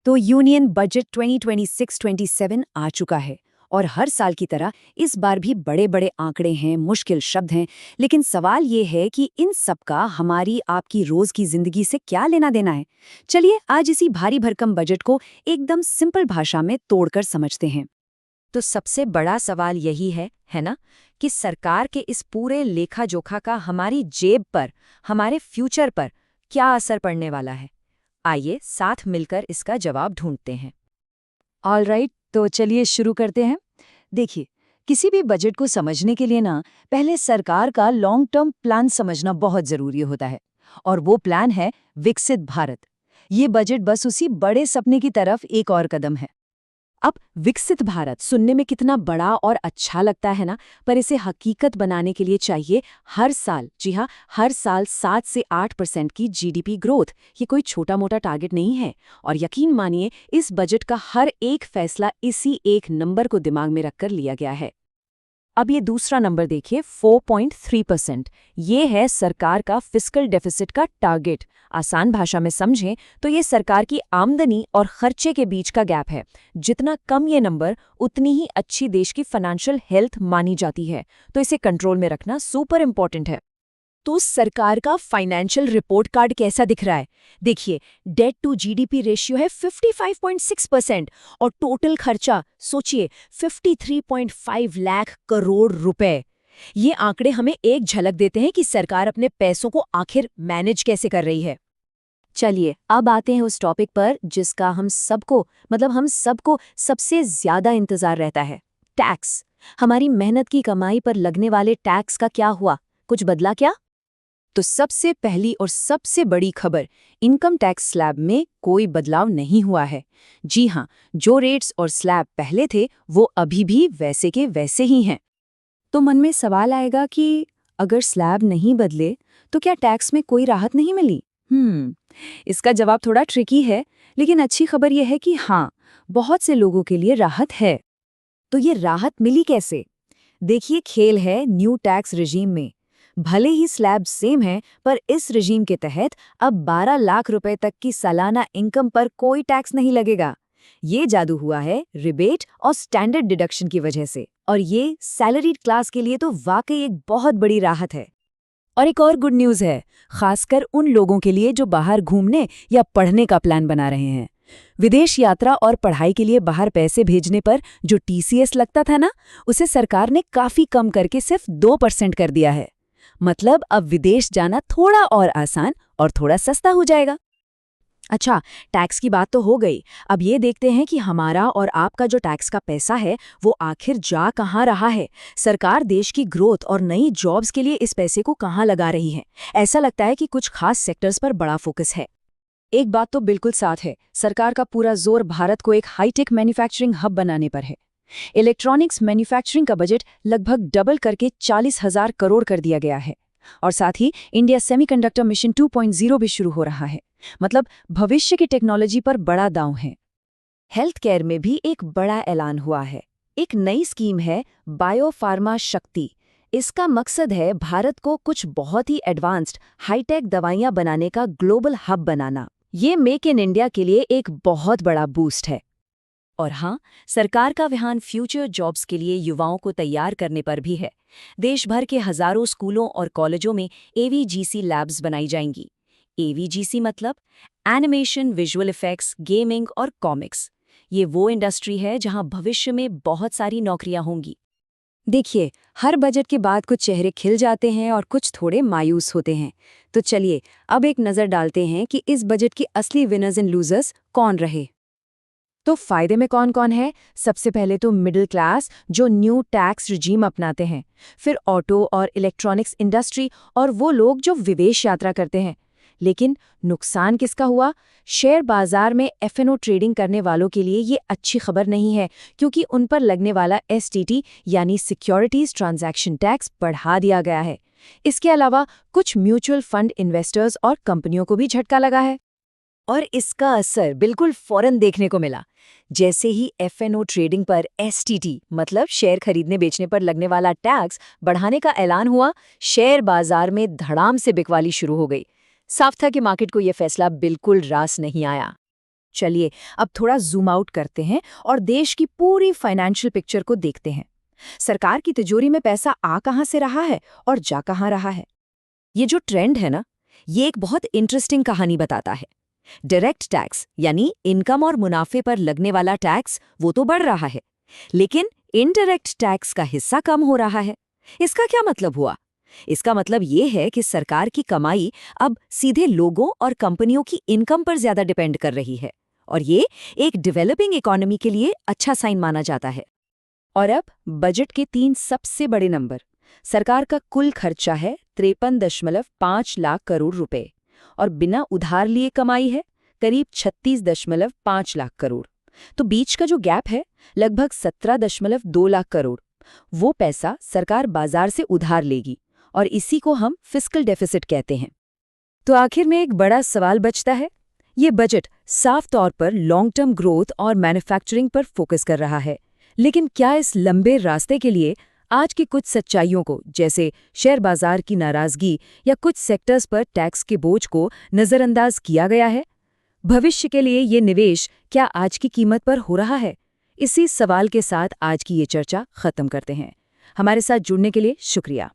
तो union budget 2026-27 आ चुका है और हर साल की तरह इस बार भी बड़े बड़े आंकड़े हैं, मुश्किल शब्द हैं, लेकिन सवाल ये है कि इन सब का हमारी आपकी रोज की जिंदगी से क्या लेना देना है। चलिए आज इसी भारी भरकम बजट को एकदम सिंपल भाषा में तोड़कर समझते हैं। तो सबसे बड़ा सवाल यही है ना, कि सरकार के इस पूरे लेखा जोखा का हमारी जेब पर, हमारे फ्यूचर पर क्या असर पड़ने वाला है। आइए साथ मिलकर इसका जवाब ढूंढते हैं। ऑलराइट, तो चलिए शुरू करते हैं। देखिए, किसी भी बजट को समझने के लिए ना पहले सरकार का लॉन्ग टर्म प्लान समझना बहुत जरूरी होता है। और वो प्लान है विकसित भारत। ये बजट बस उसी बड़े सपने की तरफ एक और कदम है। अब विकसित भारत सुनने में कितना बड़ा और अच्छा लगता है ना, पर इसे हकीकत बनाने के लिए चाहिए हर साल, जी हाँ, हर साल 7 से 8% की जीडीपी ग्रोथ। ये कोई छोटा मोटा टारगेट नहीं है। और यकीन मानिए, इस बजट का हर एक फैसला इसी एक नंबर को दिमाग में रखकर लिया गया है। अब ये दूसरा नंबर देखिए, 4.3%। ये है सरकार का फिस्कल डेफिसिट का टारगेट। आसान भाषा में समझें तो ये सरकार की आमदनी और खर्चे के बीच का गैप है। जितना कम ये नंबर, उतनी ही अच्छी देश की फाइनेंशियल हेल्थ मानी जाती है। तो इसे कंट्रोल में रखना सुपर इम्पोर्टेंट है। तो सरकार का फाइनेंशियल रिपोर्ट कार्ड कैसा दिख रहा है? देखिए, डेट टू जीडीपी रेशियो है 55.6% और टोटल खर्चा सोचिए 53.5 लाख करोड़ रुपए। ये आंकड़े हमें एक झलक देते हैं कि सरकार अपने पैसों को आखिर मैनेज कैसे कर रही है। चलिए अब आते हैं उस टॉपिक पर जिसका हम सबको सबसे ज्यादा इंतजार रहता है, टैक्स। हमारी मेहनत की कमाई पर लगने वाले टैक्स का क्या हुआ? कुछ बदला क्या? तो सबसे पहली और सबसे बड़ी खबर, इनकम टैक्स स्लैब में कोई बदलाव नहीं हुआ है। जी हाँ, जो रेट्स और स्लैब पहले थे वो अभी भी वैसे के वैसे ही हैं। तो मन में सवाल आएगा कि अगर स्लैब नहीं बदले तो क्या टैक्स में कोई राहत नहीं मिली? इसका जवाब थोड़ा ट्रिकी है, लेकिन अच्छी खबर यह है कि हाँ, बहुत से लोगों के लिए राहत है। तो ये राहत मिली कैसे? देखिए, खेल है न्यू टैक्स रिजीम में। भले ही स्लैब सेम है, पर इस रिजीम के तहत अब 12 लाख रुपए तक की सालाना इनकम पर कोई टैक्स नहीं लगेगा। ये जादू हुआ है रिबेट और स्टैंडर्ड डिडक्शन की वजह से, और ये सैलरीड क्लास के लिए तो वाकई एक बहुत बड़ी राहत है। और एक और गुड न्यूज़ है, खासकर उन लोगों के लिए जो बाहर घूमने या पढ़ने का प्लान बना रहे हैं। विदेश यात्रा और पढ़ाई के लिए बाहर पैसे भेजने पर जो टीसीएस लगता था ना, उसे सरकार ने काफी कम करके सिर्फ 2% कर दिया है। मतलब अब विदेश जाना थोड़ा और आसान और थोड़ा सस्ता हो जाएगा। अच्छा, टैक्स की बात तो हो गई। अब ये देखते हैं कि हमारा और आपका जो टैक्स का पैसा है वो आखिर जा कहाँ रहा है। सरकार देश की ग्रोथ और नई जॉब्स के लिए इस पैसे को कहाँ लगा रही है? ऐसा लगता है कि कुछ खास सेक्टर्स पर बड़ा फोकस है। एक बात तो बिल्कुल साफ है, सरकार का पूरा जोर भारत को एक हाईटेक मैन्युफैक्चरिंग हब बनाने पर है। इलेक्ट्रॉनिक्स मैन्युफैक्चरिंग का बजट लगभग डबल करके 40,000 करोड़ कर दिया गया है। और साथ ही इंडिया सेमीकंडक्टर मिशन 2.0 भी शुरू हो रहा है। मतलब भविष्य की टेक्नोलॉजी पर बड़ा दांव है। हेल्थ केयर में भी एक बड़ा ऐलान हुआ है। एक नई स्कीम है बायोफार्मा शक्ति। इसका मकसद है भारत को कुछ बहुत ही एडवांस्ड हाईटेक दवाइयां बनाने का ग्लोबल हब बनाना। ये मेक इन इंडिया के लिए एक बहुत बड़ा बूस्ट है। और हाँ, सरकार का ध्यान फ्यूचर जॉब्स के लिए युवाओं को तैयार करने पर भी है। देश भर के हजारों स्कूलों और कॉलेजों में एवीजीसी लैब्स बनाई जाएंगी। एवीजीसी मतलब एनिमेशन, विजुअल इफेक्ट्स, गेमिंग और कॉमिक्स। ये वो इंडस्ट्री है जहां भविष्य में बहुत सारी नौकरियां होंगी। देखिए, हर बजट के बाद कुछ चेहरे खिल जाते हैं और कुछ थोड़े मायूस होते हैं। तो चलिए अब एक नज़र डालते हैं कि इस बजट की असली विनर्स एंड लूजर्स कौन रहे। तो फायदे में कौन कौन है? सबसे पहले तो मिडिल क्लास, जो न्यू टैक्स रिजीम अपनाते हैं। फिर ऑटो और इलेक्ट्रॉनिक्स इंडस्ट्री और वो लोग जो विदेश यात्रा करते हैं। लेकिन नुकसान किसका हुआ? शेयर बाजार में एफएनओ ट्रेडिंग करने वालों के लिए ये अच्छी खबर नहीं है, क्योंकि उन पर लगने वाला एसटीटी यानी सिक्योरिटीज ट्रांजैक्शन टैक्स बढ़ा दिया गया है। इसके अलावा कुछ म्यूचुअल फंड इन्वेस्टर्स और कंपनियों को भी झटका लगा है। और इसका असर बिल्कुल फौरन देखने को मिला। जैसे ही एफएनओ ट्रेडिंग पर एसटीटी मतलब शेयर खरीदने बेचने पर लगने वाला टैक्स बढ़ाने का ऐलान हुआ, शेयर बाजार में धड़ाम से बिकवाली शुरू हो गई। साफ था कि मार्केट को यह फैसला बिल्कुल रास नहीं आया। चलिए अब थोड़ा जूम आउट करते हैं और देश की पूरी फाइनेंशियल पिक्चर को देखते हैं। सरकार की तिजोरी में पैसा आ कहाँ से रहा है और जा कहाँ रहा है। ये जो ट्रेंड है ना, ये एक बहुत इंटरेस्टिंग कहानी बताता है। डायरेक्ट टैक्स यानी इनकम और मुनाफे पर लगने वाला टैक्स वो तो बढ़ रहा है, लेकिन इनडायरेक्ट टैक्स का हिस्सा कम हो रहा है। इसका क्या मतलब हुआ? इसका मतलब ये है कि सरकार की कमाई अब सीधे लोगों और कंपनियों की इनकम पर ज्यादा डिपेंड कर रही है, और ये एक डेवलपिंग इकोनॉमी के लिए अच्छा साइन माना जाता है। और अब बजट के 3 सबसे बड़े नंबर। सरकार का कुल खर्चा है 53.5 लाख करोड़ रुपए और बिना उधार लिए कमाई है करीब 36.5 लाख करोड़। तो बीच का जो गैप है लगभग 17.2 लाख करोड़, वो पैसा सरकार बाजार से उधार लेगी और इसी को हम फिस्कल डेफिसिट कहते हैं। तो आखिर में एक बड़ा सवाल बचता है। ये बजट साफ तौर पर लॉन्ग टर्म ग्रोथ और मैन्युफैक्चरिंग पर फोकस कर रहा है, लेकिन क्या इस लंबे रास्ते के लिए आज की कुछ सच्चाइयों को, जैसे शेयर बाजार की नाराजगी या कुछ सेक्टर्स पर टैक्स के बोझ को, नज़रअंदाज किया गया है? भविष्य के लिए ये निवेश क्या आज की कीमत पर हो रहा है? इसी सवाल के साथ आज की ये चर्चा खत्म करते हैं। हमारे साथ जुड़ने के लिए शुक्रिया।